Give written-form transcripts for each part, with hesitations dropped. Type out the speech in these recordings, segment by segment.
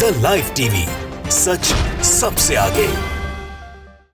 The live TV, सच सबसे आगे।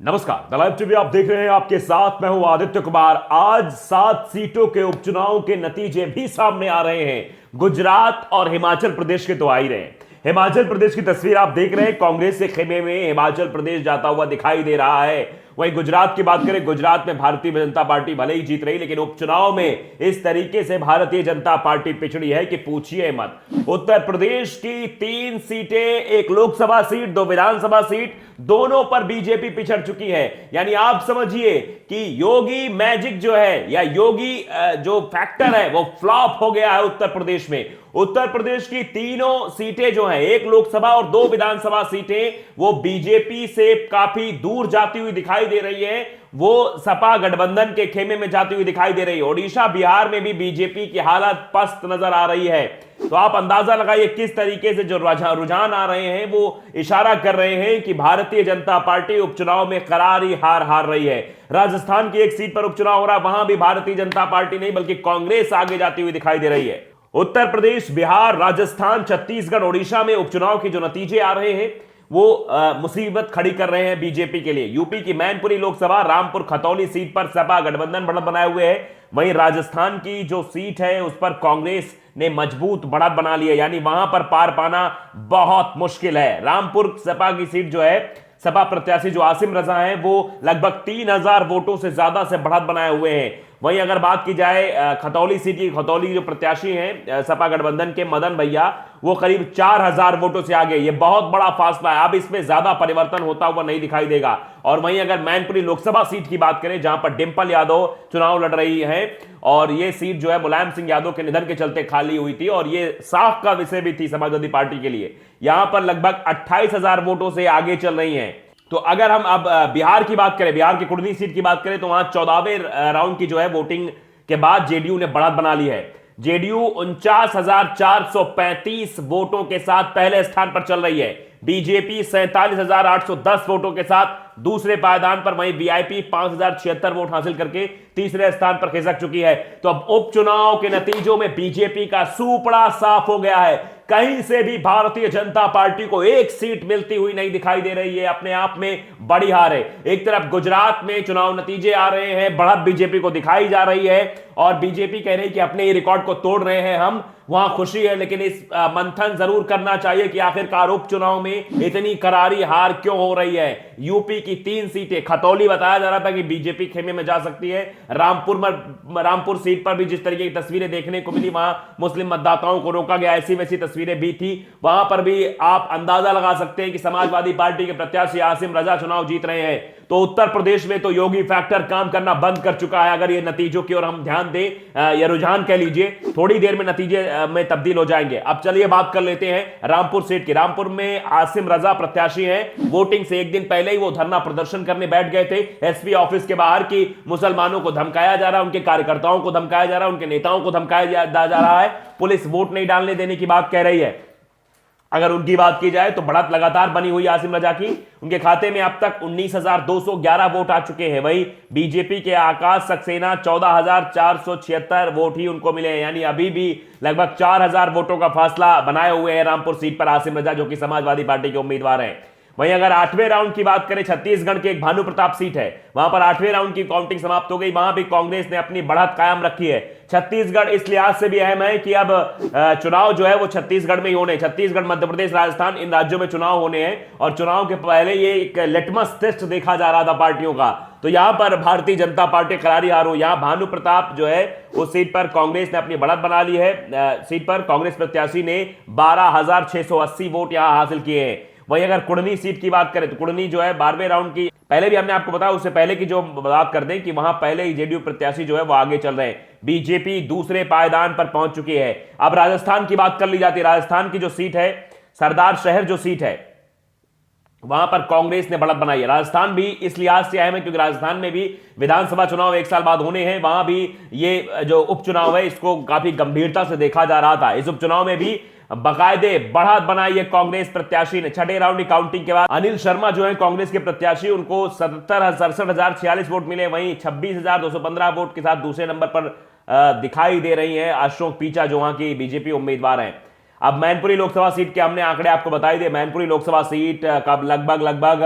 नमस्कार, द लाइव टीवी आप देख रहे हैं, आपके साथ मैं हूं आदित्य कुमार। आज 7 सीटों के उपचुनाव के नतीजे भी सामने आ रहे हैं। गुजरात और हिमाचल प्रदेश के तो आ ही रहे हैं। हिमाचल प्रदेश की तस्वीर आप देख रहे हैं, कांग्रेस के खेमे में हिमाचल प्रदेश जाता हुआ दिखाई दे रहा है। वहीं गुजरात की बात करें, गुजरात में भारतीय जनता पार्टी भले ही जीत रही, लेकिन उपचुनाव में इस तरीके से भारतीय जनता पार्टी पिछड़ी है कि पूछिए मत। उत्तर प्रदेश की 3 सीटें, एक लोकसभा सीट, 2 विधानसभा सीट, दोनों पर बीजेपी पिछड़ चुकी है। यानी आप समझिए कि योगी मैजिक जो है या योगी जो फैक्टर है वो फ्लॉप हो गया है उत्तर प्रदेश में। उत्तर प्रदेश की तीनों सीटें जो हैं, एक लोकसभा और 2 विधानसभा सीटें, वो बीजेपी से काफी दूर जाती हुई दिखाई दे रही है। वो सपा गठबंधन के खेमे में जाती हुई दिखाई दे रही है। ओडिशा, बिहार में भी बीजेपी की हालत पस्त नजर आ रही है। तो आप अंदाजा लगाइए किस तरीके से जो रुझान आ रहे हैं वो इशारा कर रहे हैं कि भारतीय जनता पार्टी उपचुनाव में करारी हार रही है। राजस्थान की एक सीट पर उपचुनाव हो रहा है, वहां भी भारतीय जनता पार्टी नहीं बल्कि कांग्रेस आगे जाती हुई दिखाई दे रही है। उत्तर प्रदेश, बिहार, राजस्थान, छत्तीसगढ़, ओडिशा में उपचुनाव के जो नतीजे आ रहे हैं वो मुसीबत खड़ी कर रहे हैं बीजेपी के लिए। यूपी की मैनपुरी लोकसभा, रामपुर खतौली सीट पर सपा गठबंधन बढ़त बनाए हुए है। वहीं राजस्थान की जो सीट है उस पर कांग्रेस ने मजबूत बढ़त बना ली है, यानी वहां पर पार पाना बहुत मुश्किल है। रामपुर सपा की सीट जो है, सपा प्रत्याशी जो आसिम रजा हैं वो लगभग 3000 वोटों से ज्यादा से बढ़त बनाए हुए हैं। वहीं अगर बात की जाए खतौली सीट की, खतौली जो प्रत्याशी हैं सपा गठबंधन के मदन भैया, वो करीब 4000 वोटों से आगे। ये बहुत बड़ा फासला है, अब इसमें ज्यादा परिवर्तन होता हुआ नहीं दिखाई देगा। और वहीं अगर मैनपुरी लोकसभा सीट की बात करें, जहां पर डिंपल यादव चुनाव लड़ रही है, और ये सीट जो है मुलायम सिंह यादव के निधन के चलते खाली हुई थी और ये साख का विषय भी थी समाजवादी पार्टी के लिए। यहां पर लगभग 28000 वोटों से आगे चल रही हैं। तो अगर हम अब बिहार की बात करें, बिहार की कुर्नी सीट की बात करें, तो वहां 14वें राउंड की जो है वोटिंग के बाद जेडीयू ने बढ़त बना ली है। जेडीयू 49,435 वोटों के साथ पहले स्थान पर चल रही है। बीजेपी 47,810 वोटों के साथ दूसरे पायदान पर। वहीं वीआईपी 5076 वोट हासिल करके तीसरे स्थान पर खिसक चुकी है। तो अब उपचुनाव के नतीजों में बीजेपी का सूपड़ा साफ हो गया है। कहीं से भी भारतीय जनता पार्टी को एक सीट मिलती हुई नहीं दिखाई दे रही है। अपने आप में बड़ी हार है। एक तरफ गुजरात में चुनाव नतीजे आ रहे हैं, बढ़त बीजेपी को दिखाई जा रही है और बीजेपी कह रही है कि अपने रिकॉर्ड को तोड़ रहे हैं हम, वहां खुशी है। लेकिन इस मंथन जरूर करना चाहिए कि आखिरकार उपचुनाव में इतनी करारी हार क्यों हो रही है। यूपी की 3 सीटें, खतौली बताया जा रहा था कि बीजेपी खेमे में जा सकती है। रामपुर सीट पर भी जिस तरीके की तस्वीरें देखने को मिली, वहां मुस्लिम मतदाताओं को रोका गया, ऐसी वैसी तस्वीरें भी थी। वहां पर भी आप अंदाजा लगा सकते हैं कि समाजवादी पार्टी के प्रत्याशी आसिम रजा चुनाव जीत रहे हैं। तो उत्तर प्रदेश में तो योगी फैक्टर काम करना बंद कर चुका है। अगर ये नतीजों की ओर हम ध्यान दें, या रुझान कह लीजिए, थोड़ी देर में नतीजे में तब्दील हो जाएंगे। अब चलिए बात कर लेते हैं रामपुर सीट की। रामपुर में आसिम रजा प्रत्याशी हैं। वोटिंग से एक दिन पहले ही वो धरना प्रदर्शन करने बैठ गए थे एसपी ऑफिस के बाहर की मुसलमानों को धमकाया जा रहा है, उनके कार्यकर्ताओं को धमकाया जा रहा है, उनके नेताओं को धमकाया जा रहा है। पुलिस वोट नहीं डालने देने की बात कह रही है। अगर उनकी बात की जाए तो बढ़त लगातार बनी हुई आसिम रजा की। उनके खाते में अब तक 19,211 वोट आ चुके हैं। वहीं बीजेपी के आकाश सक्सेना 14,476 वोट ही उनको मिले हैं। यानी अभी भी लगभग 4,000 वोटों का फासला बनाए हुए हैं रामपुर सीट पर आसिम रजा, जो कि समाजवादी पार्टी के उम्मीदवार हैं। वहीं अगर 8वें राउंड की बात करें, छत्तीसगढ़ की एक भानु प्रताप सीट है, वहां पर 8वें राउंड की काउंटिंग समाप्त हो गई। वहां भी कांग्रेस ने अपनी बढ़त कायम रखी है। छत्तीसगढ़ इस लिहाज से भी अहम है कि अब चुनाव जो है वो छत्तीसगढ़ में ही होने, छत्तीसगढ़, मध्य प्रदेश, राजस्थान, इन राज्यों में चुनाव होने हैं। और चुनाव के पहले ये एक लिटमस टेस्ट देखा जा रहा था पार्टियों का। तो यहां पर भारतीय जनता पार्टी करारी हार हो। यहां भानु प्रताप जो है उस सीट पर कांग्रेस ने अपनी बढ़त बना ली है। सीट पर कांग्रेस प्रत्याशी ने 12,680 वोट यहां हासिल किए हैं। वहीं अगर कुड़नी सीट की बात करें तो कुड़नी जो है 12वें राउंड की, पहले भी हमने आपको बताया, उससे पहले की जो बात कर दें कि वहां पहले ही जेडीयू प्रत्याशी जो है वो आगे चल रहे हैं। बीजेपी दूसरे पायदान पर पहुंच चुकी है। अब राजस्थान की बात कर ली जाती है। राजस्थान की जो सीट है, सरदार शहर जो सीट है, वहां पर कांग्रेस ने बढ़त बनाई है। राजस्थान भी इस लिहाज से अहम है क्योंकि राजस्थान में भी विधानसभा चुनाव 1 साल बाद होने हैं। वहां भी ये जो उपचुनाव है इसको काफी गंभीरता से देखा जा रहा था। इस उपचुनाव में भी बाकायदे बढ़त बनाई है कांग्रेस प्रत्याशी ने। 6ठे राउंड की काउंटिंग के बाद अनिल शर्मा जो है कांग्रेस के प्रत्याशी, उनको 67,46 वोट मिले। वहीं 26,215 वोट के साथ दूसरे नंबर पर दिखाई दे रही है अशोक पीचा, जो वहां की बीजेपी उम्मीदवार हैं। अब मैनपुरी लोकसभा सीट के हमने आंकड़े आपको बताई दिए। मैनपुरी लोकसभा सीट का लगभग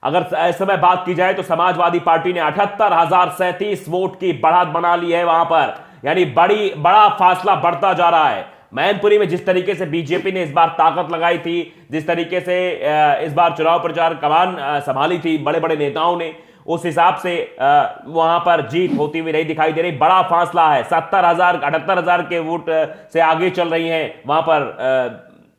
अगर इस समय बात की जाए तो समाजवादी पार्टी ने 78,037 वोट की बढ़त बना ली है वहां पर, यानी बड़ा फासला बढ़ता जा रहा है। मैनपुरी में जिस तरीके से बीजेपी ने इस बार ताकत लगाई थी, जिस तरीके से इस बार चुनाव प्रचार कमान संभाली थी बड़े बड़े नेताओं ने, उस हिसाब से वहां पर जीत होती हुई नहीं दिखाई दे रही। बड़ा फासला है, 78,000 के वोट से आगे चल रही हैं वहां पर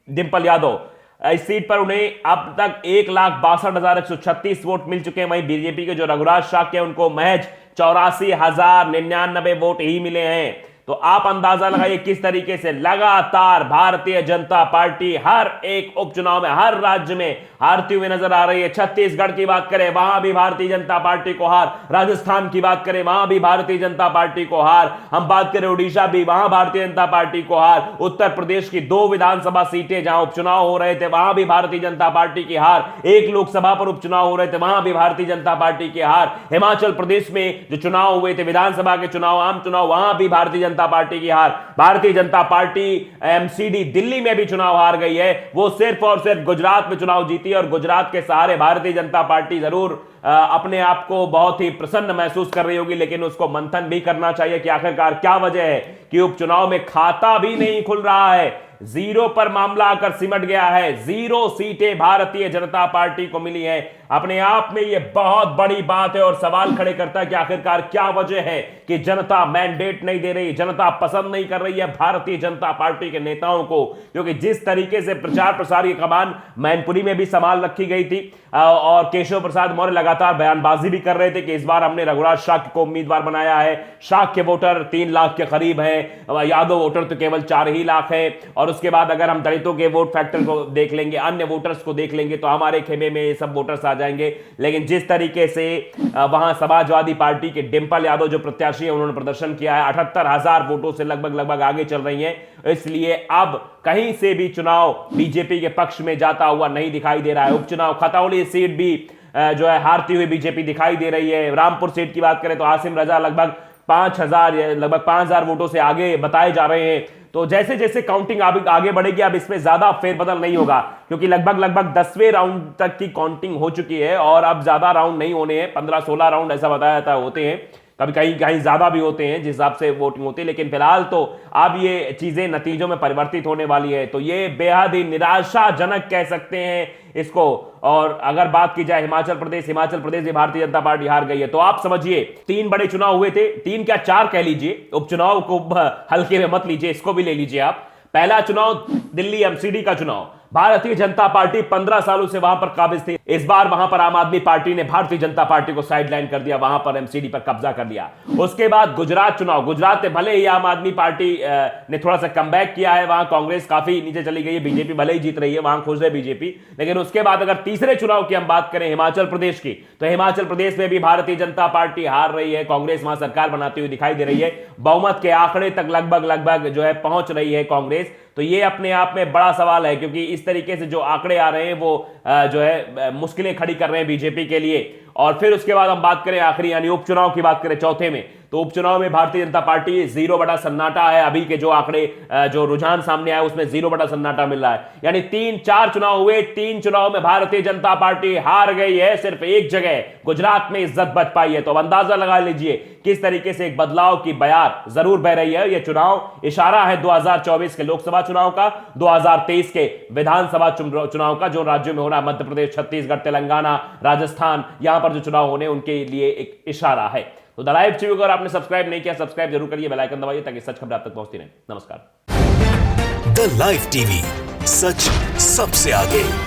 डिंपल यादव। इस सीट पर उन्हें अब तक 1,62,136 वोट मिल चुके हैं। वहीं बीजेपी के जो रघुराज शाक्य है उनको महज 84,099 वोट ही मिले हैं। तो आप अंदाजा लगाइए किस तरीके से लगातार भारतीय जनता पार्टी हर एक उपचुनाव में हर राज्य में हारती हुई नजर आ रही है। छत्तीसगढ़ की बात करें वहां भी भारतीय जनता पार्टी को हार, राजस्थान की बात करें वहां भी भारतीय जनता पार्टी को हार, हम बात करें उड़ीसा भी वहां भारतीय जनता पार्टी को हार, उत्तर प्रदेश की 2 विधानसभा सीटें जहां उपचुनाव हो रहे थे वहां भी भारतीय जनता पार्टी की हार, 1 लोकसभा पर उपचुनाव हो रहे थे वहां भी भारतीय जनता पार्टी की हार, हिमाचल प्रदेश में जो चुनाव हुए थे विधानसभा के चुनाव, आम चुनाव, वहां भी भारतीय जनता पार्टी की हार। भारतीय जनता पार्टी एमसीडी दिल्ली में भी चुनाव हार गई है, वो सिर्फ और सिर्फ गुजरात में चुनाव जीती और गुजरात के सहारे भारतीय जनता पार्टी जरूर अपने आप को बहुत ही प्रसन्न महसूस कर रही होगी, लेकिन उसको मंथन भी करना चाहिए कि आखिरकार क्या वजह है कि उपचुनाव में खाता भी नहीं खुल रहा है, 0 पर मामला आकर सिमट गया है। 0 सीटें भारतीय जनता पार्टी को मिली है। अपने आप में यह बहुत बड़ी बात है और सवाल खड़े करता है कि आखिरकार क्या वजह है कि जनता मैंडेट नहीं दे रही, जनता पसंद नहीं कर रही है भारतीय जनता पार्टी के नेताओं को, क्योंकि जिस तरीके से प्रचार प्रसार की कमान मैनपुरी में भी संभाल रखी गई थी और केशव प्रसाद मौर्य लगातार बयानबाजी भी कर रहे थे कि इस बार हमने रघुराज शाक्य को उम्मीदवार बनाया है। शाक्य वोटर 3 लाख के करीब है, यादव वोटर तो केवल 4 ही लाख है। और उसके बाद अगर हम दलितों के वोट फैक्टर को देख लेंगे, अन्य वोटर्स को देख लेंगे तो हमारे खेमे में ये सब वोटर्स आ जाएंगे। लेकिन जिस तरीके से वहां समाजवादी पार्टी के डिंपल यादव जो प्रत्याशी है उन्होंने प्रदर्शन किया है, 78,000 वोटों से लगभग आगे चल रही हैं, इसलिए अब कहीं से भी चुनाव बीजेपी के पक्ष में जाता हुआ नहीं दिखाई दे रहा है। उपचुनाव खतौली सीट भी जो है हारती हुई बीजेपी दिखाई दे रही है। रामपुर सीट की बात करें तो आसिम रजा लगभग 5,000 वोटों से आगे बताए जा रहे हैं। तो जैसे जैसे काउंटिंग आगे बढ़ेगी अब इसमें ज्यादा फेरबदल नहीं होगा, क्योंकि लगभग 10वें राउंड तक की काउंटिंग हो चुकी है और अब ज्यादा राउंड नहीं होने हैं। 15-16 राउंड ऐसा बताया जाता है होते हैं, कभी कहीं ज्यादा भी होते हैं जिस हिसाब से वोटिंग होती है, लेकिन फिलहाल तो अब ये चीजें नतीजों में परिवर्तित होने वाली है। तो ये बेहद ही निराशाजनक कह सकते हैं इसको। और अगर बात की जाए हिमाचल प्रदेश भी भारतीय जनता पार्टी हार गई है। तो आप समझिए 3 बड़े चुनाव हुए थे, 3 क्या 4 कह लीजिए, उपचुनाव को हल्के में मत लीजिए, इसको भी ले लीजिए आप। पहला चुनाव दिल्ली एमसीडी का चुनाव, भारतीय जनता पार्टी 15 सालों से वहां पर काबिज थी। इस बार वहां पर आम आदमी पार्टी ने भारतीय जनता पार्टी को साइडलाइन कर दिया, वहां पर एमसीडी पर कब्जा कर लिया। उसके बाद गुजरात चुनाव, गुजरात में भले ही आम आदमी पार्टी ने थोड़ा सा कमबैक किया है, वहां कांग्रेस काफी नीचे चली गई है, बीजेपी भले ही जीत रही है, वहां खुश है बीजेपी। लेकिन उसके बाद अगर तीसरे चुनाव की हम बात करें हिमाचल प्रदेश की, तो हिमाचल प्रदेश में भी भारतीय जनता पार्टी हार रही है, कांग्रेस वहां सरकार बनाती हुई दिखाई दे रही है। बहुमत के आंकड़े तक लगभग जो है पहुंच रही है कांग्रेस। तो ये अपने आप में बड़ा सवाल है, क्योंकि इस तरीके से जो आंकड़े आ रहे हैं वो जो है मुश्किलें खड़ी कर रहे हैं बीजेपी के लिए। और फिर उसके बाद हम बात करें आखिरी यानी उपचुनाव की बात करें चौथे में, तो उपचुनाव में भारतीय जनता पार्टी 0 बटा सन्नाटा है। अभी के जो आंकड़े जो रुझान सामने आए उसमें 0 बटा सन्नाटा मिल रहा है, यानी 3-4 चुनाव हुए, 3 चुनाव में भारतीय जनता पार्टी हार गई है। सिर्फ एक जगह गुजरात में इज्जत बच पाई है। तो अब अंदाजा लगा लीजिए किस तरीके से एक बदलाव की बयार जरूर बह रही है। यह चुनाव इशारा है 2024 के लोकसभा चुनाव का, 2023 के विधानसभा चुनाव का, जो राज्यों में हो रहा है, मध्य प्रदेश, छत्तीसगढ़, तेलंगाना, राजस्थान, यहां पर जो चुनाव होने उनके लिए एक इशारा है। तो द लाइव टीवी को अगर आपने सब्सक्राइब नहीं किया, सब्सक्राइब जरूर करिए, बेल आइकन दबाइए ताकि सच खबर आप तक पहुंचती रहे। नमस्कार। द लाइव टीवी, सच सबसे आगे।